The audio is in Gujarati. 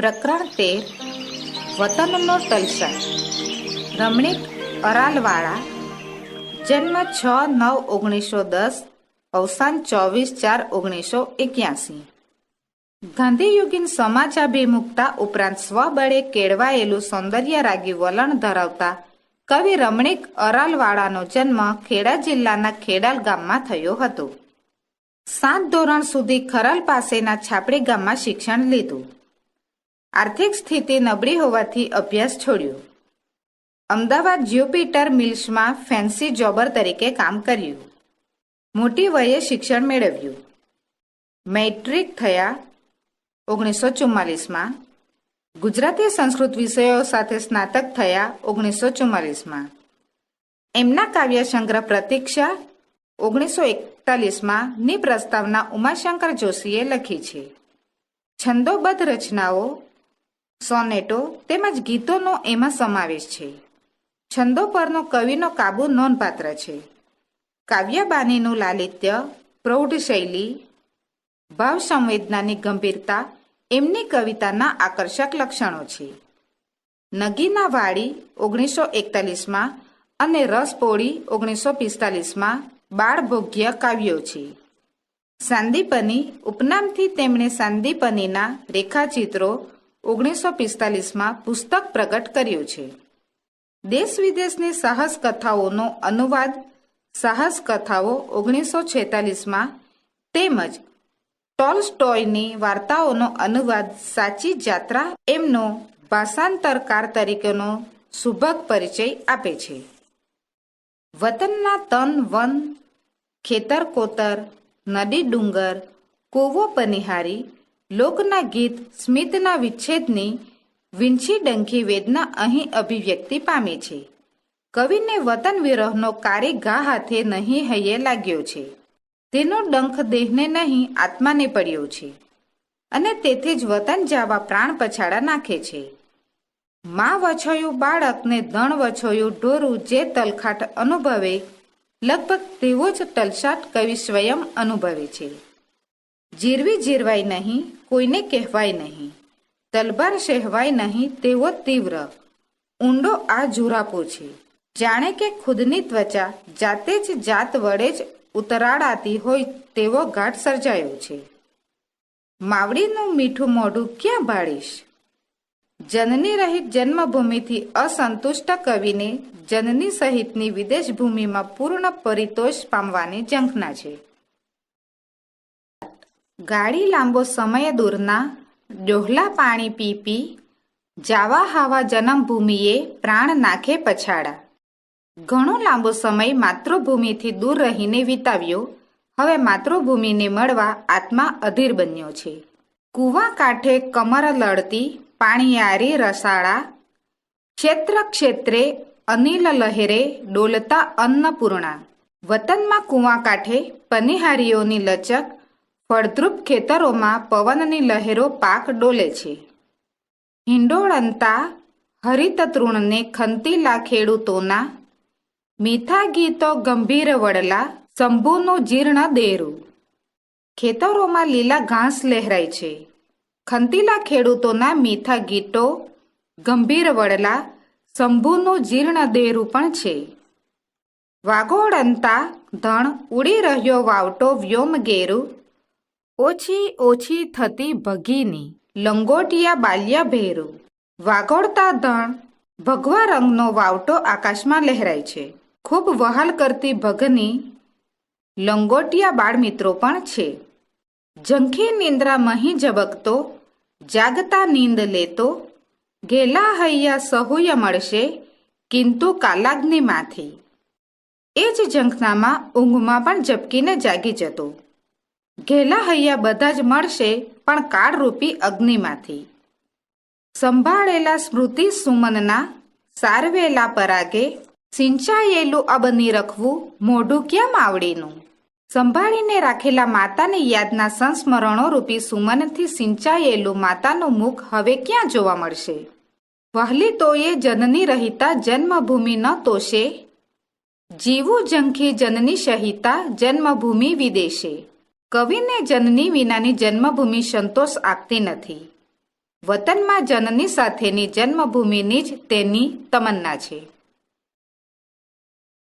પ્રકરણ 13 વતનનો તલસાદ. રમણીક અરાલવાળા, જન્મ 6/9/1910, અવસાન 24/4/1981. ગાંધીયુગીન સમાજાભિમુખતા ઉપરાંત સ્વબળે કેળવાયેલું સૌંદર્યરાગી વલણ ધરાવતા કવિ રમણીક અરાલવાળાનો જન્મ ખેડા જિલ્લાના ખેડાલ ગામમાં થયો હતો. 7 ધોરણ સુધી ખરલ પાસેના છાપડી ગામમાં શિક્ષણ લીધું. આર્થિક સ્થિતિ નબળી હોવાથી અભ્યાસ છોડ્યો. અમદાવાદ જ્યુપિટર મિલ્સમાં ફેન્સી જોબર તરીકે કામ કર્યું. મોટી વયે શિક્ષણ મેળવ્યું. મેટ્રિક થયા 1944માં. ગુજરાતી સંસ્કૃત વિષયો સાથે સ્નાતક થયા 1944માં. એમના કાવ્ય સંગ્રહ પ્રતીક્ષા 1941માં ની પ્રસ્તાવના ઉમાશંકર જોશીએ લખી છે. છંદોબદ્ધ રચનાઓ, સોનેટો તેમજ ગીતોનો એમાં સમાવેશ છે. છંદો પરનો કવિનો કાબુ નોંધપાત્ર છે. કાવ્યબાનીનું લાલિત્ય, પ્રૌઢ શૈલી, ભાવ સંવેદનાની ગંભીરતા એમની કવિતાના આકર્ષક લક્ષણો છે. નગીના વાડી 1941માં અને રસપોળી 1945માં બાળભોગ્ય કાવ્યો છે. સાંદીપની ઉપનામથી તેમણે સાંદીપનીના રેખાચિત્રો 1945માં પુસ્તક પ્રગટ કર્યું છે. દેશ વિદેશની સાહસ કથાઓનો અનુવાદ સાહસ કથાઓ 1946માં તેમજ ટોલ્સ્ટોયની વાર્તાઓનો અનુવાદ સાચી જાત્રા એમનો ભાષાંતરકાર તરીકેનો સુભગ પરિચય આપે છે. વતનના તન વન, ખેતર કોતર, નદી ડુંગર, કૂવો પનિહારી, લોકના ગીત સ્મિતના વિચ્છેદની વિંછી ડંખી વેદના અહીં અભિવ્યક્તિ પામી છે. કવિને વતન વિરહનો કારી ઘા હાથે નહીં હૈયે લાગ્યો છે. તેનો ડંખ દેહને નહીં આત્માને પડ્યો છે અને તેથી જ વતન જવા પ્રાણ પછાડા નાખે છે. માં વછોયું બાળકને ધણ વછોયું ઢોરું જે તલખાટ અનુભવે, લગભગ તેવો જ તલસાટ કવિ સ્વયં અનુભવે છે. જીરવી જીરવાય નહીં, કોઈને કહેવાય નહીં, તલબાર સહેવાય નહીં તેવો તીવ્ર ઊંડો આ જુરાપો છે. જાણે કે ખુદની ત્વચા જાતે જ જાત વડે જ ઉતરાડાતી હોય તેવો ઘાટ સર્જાયો છે. માવડીનું મીઠું મોઢું ક્યાં ભાળીશ? જનની રહિત જન્મભૂમિથી અસંતુષ્ટ કવિને જનની સહિતની વિદેશ ભૂમિમાં પૂર્ણ પરિતોષ પામવાની ઝંખના છે. ગાડી લાંબો સમય દૂરના ડોહલા પાણી પી પી જાવા હાવા જન્મભૂમિએ પ્રાણ નાખે પછાડા. ઘણો લાંબો સમય માતૃભૂમિથી દૂર રહીને વિતાવ્યો. હવે માતૃભૂમિને મળવા આત્મા અધીર બન્યો છે. કૂવા કાંઠે કમર લડતી પાણીયારી રસાળા, ક્ષેત્ર ક્ષેત્રે અનિલ લહેરે ડોલતા અન્નપૂર્ણા. વતનમાં કૂવા કાંઠે પનિહારીઓની લચક, ફળદ્રુપ ખેતરોમાં પવનની લહેરો પાક ડોલે છે. હિંડોળંતા હરિત તૃણને ખંતીલા ખેડૂતોના, મીઠા ગીતો ગંભીર વડલા શંભુનું જીર્ણ દેરું. ખેતરોમાં લીલા ઘાસ લહેરાય છે. ખંતીલા ખેડૂતોના મીઠા ગીતો ગંભીર વડલા શંભુનું જીર્ણ દેરું પણ છે. વાગોળંતા ધણ ઉડી રહ્યો વાવટો વ્યોમ ગેરું, ઓછી ઓછી થતી ભગીની લંગોટિયા બાલ્ય ભેરું. વાગોળતા ધણ ભગવા રંગનો વાવટો આકાશમાં લહેરાય છે. ખૂબ વહાલ કરતી ભગની લંગોટિયા બાળમિત્રો પણ છે. ઝંખી નિંદ્રા મહી ઝબકતો, જાગતા નીંદ લેતો, ઘેલા હૈયા સહુય મળશે કિંતુ કાલાગ્નિમાંથી. એ જ ઝંખનામાં ઊંઘમાં પણ ઝબકીને જાગી જતો. ઘેલા હૈયા બધા જ મળશે પણ કાળરૂપી અગ્નિમાંથી. સંભાળેલા સ્મૃતિ સુમનના સારવેલા પરાગે, સિંચાયેલું અબની રખવું મોઢું ક્યાં માવડીનું. સંભાળીને રાખેલા માતાની યાદના સંસ્મરણો રૂપી સુમનથી સિંચાયેલું માતાનું મુખ હવે ક્યાં જોવા મળશે. વહલી તોયે જનની રહિતા જન્મભૂમિ ન તોશે, જીવું ઝંખી જનની સહિતા જન્મભૂમિ વિદેશે. કવિને જનની વિનાની જન્મભૂમિ સંતોષ આપતી નથી. વતનમાં જનની સાથેની જન્મભૂમિની જ તેની તમન્ના છે.